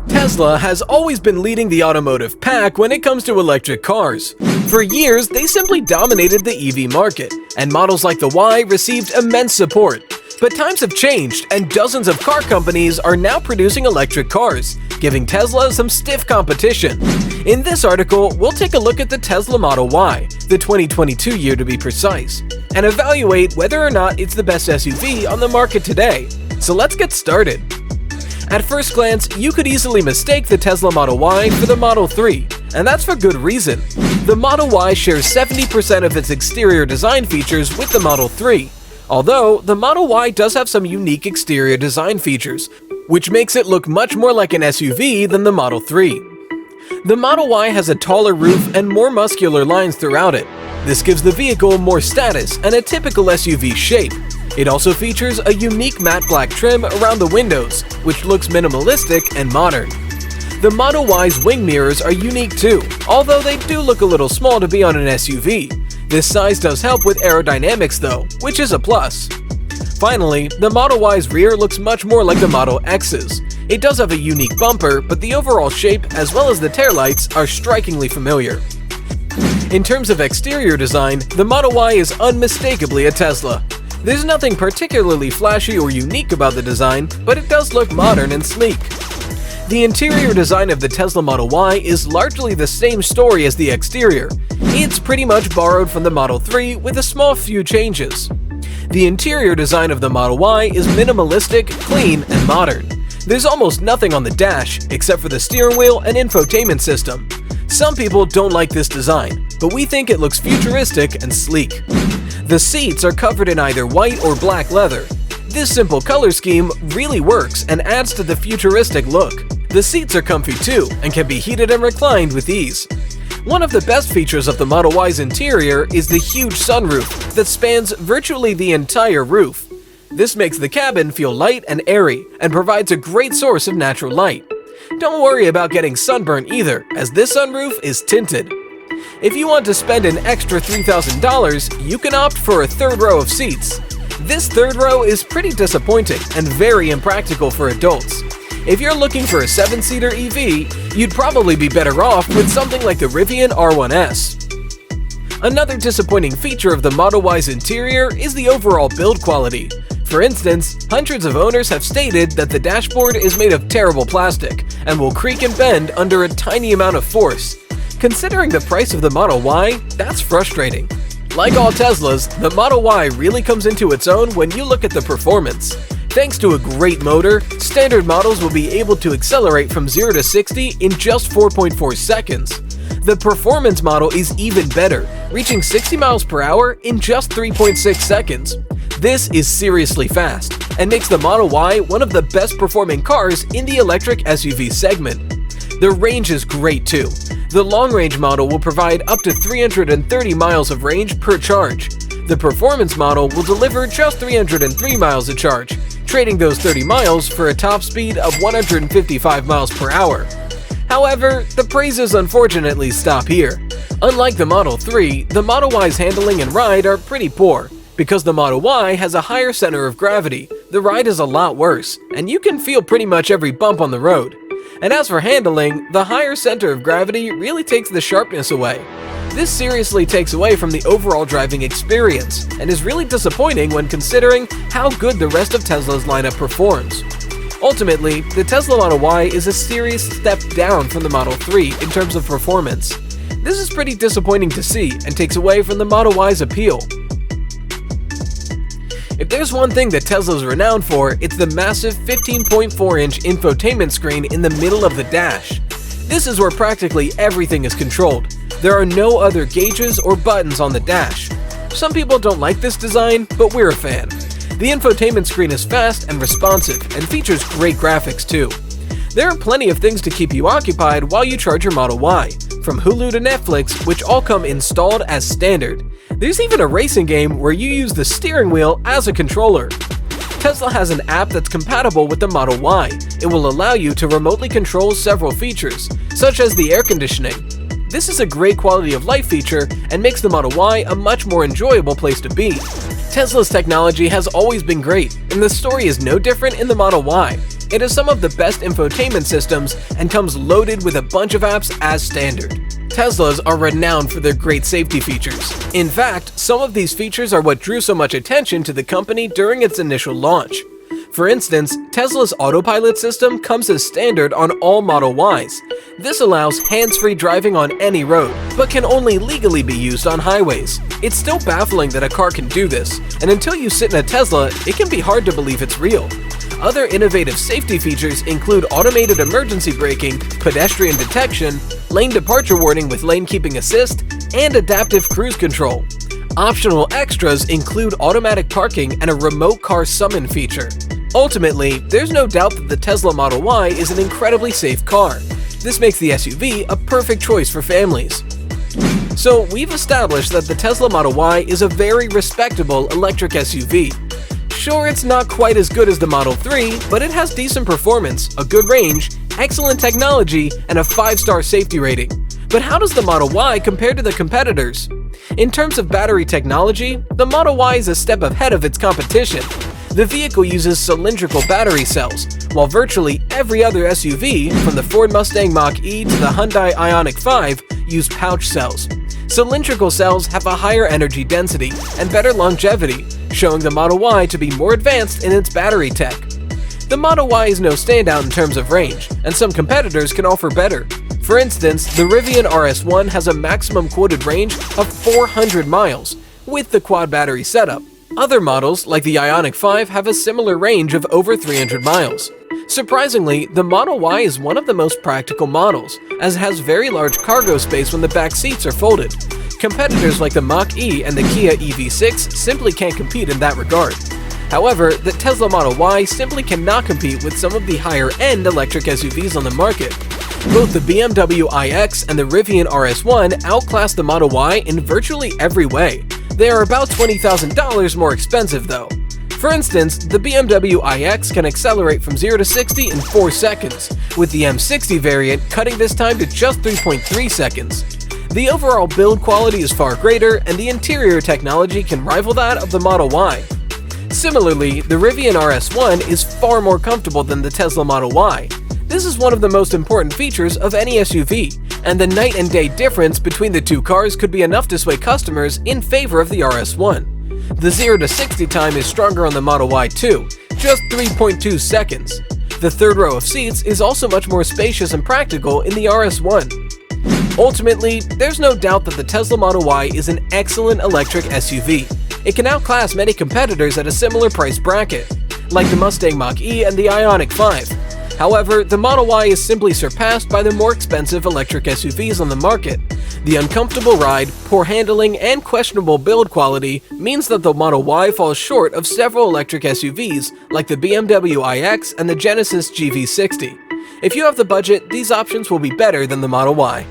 Tesla has always been leading the automotive pack when it comes to electric cars. For years, they simply dominated the EV market, and models like the Y received immense support. But times have changed, and dozens of car companies are now producing electric cars, giving Tesla some stiff competition. In this article, we'll take a look at the Tesla Model Y, the 2022 year to be precise, and evaluate whether or not it's the best SUV on the market today. So let's get started. At first glance, you could easily mistake the Tesla Model Y for the Model 3, and that's for good reason. The Model Y shares 70% of its exterior design features with the Model 3, although the Model Y does have some unique exterior design features, which makes it look much more like an SUV than the Model 3. The Model Y has a taller roof and more muscular lines throughout it. This gives the vehicle more status and a typical SUV shape. It also features a unique matte black trim around the windows, which looks minimalistic and modern. The Model Y's wing mirrors are unique too, although they do look a little small to be on an SUV. This size does help with aerodynamics though, which is a plus. Finally, the Model Y's rear looks much more like the Model X's. It does have a unique bumper, but the overall shape as well as the taillights are strikingly familiar. In terms of exterior design, the Model Y is unmistakably a Tesla. There's nothing particularly flashy or unique about the design, but it does look modern and sleek. The interior design of the Tesla Model Y is largely the same story as the exterior. It's pretty much borrowed from the Model 3 with a small few changes. The interior design of the Model Y is minimalistic, clean, and modern. There's almost nothing on the dash, except for the steering wheel and infotainment system. Some people don't like this design, but we think it looks futuristic and sleek. The seats are covered in either white or black leather. This simple color scheme really works and adds to the futuristic look. The seats are comfy too and can be heated and reclined with ease. One of the best features of the Model Y's interior is the huge sunroof that spans virtually the entire roof. This makes the cabin feel light and airy and provides a great source of natural light. Don't worry about getting sunburnt either, as this sunroof is tinted. If you want to spend an extra $3,000, you can opt for a third row of seats. This third row is pretty disappointing and very impractical for adults. If you're looking for a 7-seater EV, you'd probably be better off with something like the Rivian R1S. Another disappointing feature of the Model Y's interior is the overall build quality. For instance, hundreds of owners have stated that the dashboard is made of terrible plastic and will creak and bend under a tiny amount of force. Considering the price of the Model Y, that's frustrating. Like all Teslas, the Model Y really comes into its own when you look at the performance. Thanks to a great motor, standard models will be able to accelerate from 0 to 60 in just 4.4 seconds. The performance model is even better, reaching 60 miles per hour in just 3.6 seconds. This is seriously fast and makes the Model Y one of the best performing cars in the electric SUV segment. The range is great too. The long-range model will provide up to 330 miles of range per charge. The performance model will deliver just 303 miles of charge, trading those 30 miles for a top speed of 155 miles per hour. However, the praises unfortunately stop here. Unlike the Model 3, the Model Y's handling and ride are pretty poor. Because the Model Y has a higher center of gravity, the ride is a lot worse, and you can feel pretty much every bump on the road. And as for handling, the higher center of gravity really takes the sharpness away. This seriously takes away from the overall driving experience, and is really disappointing when considering how good the rest of Tesla's lineup performs. Ultimately, the Tesla Model Y is a serious step down from the Model 3 in terms of performance. This is pretty disappointing to see and takes away from the Model Y's appeal. If there's one thing that Tesla's renowned for, it's the massive 15.4-inch infotainment screen in the middle of the dash. This is where practically everything is controlled. There are no other gauges or buttons on the dash. Some people don't like this design, but we're a fan. The infotainment screen is fast and responsive and features great graphics too. There are plenty of things to keep you occupied while you charge your Model Y, from Hulu to Netflix, which all come installed as standard. There's even a racing game where you use the steering wheel as a controller. Tesla has an app that's compatible with the Model Y. It will allow you to remotely control several features, such as the air conditioning. This is a great quality of life feature and makes the Model Y a much more enjoyable place to be. Tesla's technology has always been great, and the story is no different in the Model Y. It has some of the best infotainment systems and comes loaded with a bunch of apps as standard. Teslas are renowned for their great safety features. In fact, some of these features are what drew so much attention to the company during its initial launch. For instance, Tesla's autopilot system comes as standard on all Model Ys. This allows hands-free driving on any road, but can only legally be used on highways. It's still baffling that a car can do this, and until you sit in a Tesla, it can be hard to believe it's real. Other innovative safety features include automated emergency braking, pedestrian detection, lane departure warning with lane keeping assist, and adaptive cruise control. Optional extras include automatic parking and a remote car summon feature. Ultimately, there's no doubt that the Tesla Model Y is an incredibly safe car. This makes the SUV a perfect choice for families. So we've established that the Tesla Model Y is a very respectable electric SUV. Sure, it's not quite as good as the Model 3, but it has decent performance, a good range, excellent technology, and a 5-star safety rating. But how does the Model Y compare to the competitors? In terms of battery technology, the Model Y is a step ahead of its competition. The vehicle uses cylindrical battery cells, while virtually every other SUV, from the Ford Mustang Mach-E to the Hyundai Ioniq 5, use pouch cells. Cylindrical cells have a higher energy density and better longevity, showing the Model Y to be more advanced in its battery tech. The Model Y is no standout in terms of range, and some competitors can offer better. For instance, the Rivian RS1 has a maximum quoted range of 400 miles, with the quad battery setup. Other models, like the Ioniq 5, have a similar range of over 300 miles. Surprisingly, the Model Y is one of the most practical models, as it has very large cargo space when the back seats are folded. Competitors like the Mach-E and the Kia EV6 simply can't compete in that regard. However, the Tesla Model Y simply cannot compete with some of the higher-end electric SUVs on the market. Both the BMW iX and the Rivian RS1 outclass the Model Y in virtually every way. They are about $20,000 more expensive though. For instance, the BMW iX can accelerate from 0 to 60 in 4 seconds, with the M60 variant cutting this time to just 3.3 seconds. The overall build quality is far greater, and the interior technology can rival that of the Model Y. Similarly, the Rivian RS1 is far more comfortable than the Tesla Model Y. This is one of the most important features of any SUV, and the night and day difference between the two cars could be enough to sway customers in favor of the RS1. The 0 to 60 time is stronger on the Model Y too, just 3.2 seconds. The third row of seats is also much more spacious and practical in the RS1. Ultimately, there's no doubt that the Tesla Model Y is an excellent electric SUV. It can outclass many competitors at a similar price bracket, like the Mustang Mach-E and the Ioniq 5. However, the Model Y is simply surpassed by the more expensive electric SUVs on the market. The uncomfortable ride, poor handling, and questionable build quality means that the Model Y falls short of several electric SUVs like the BMW iX and the Genesis GV60. If you have the budget, these options will be better than the Model Y.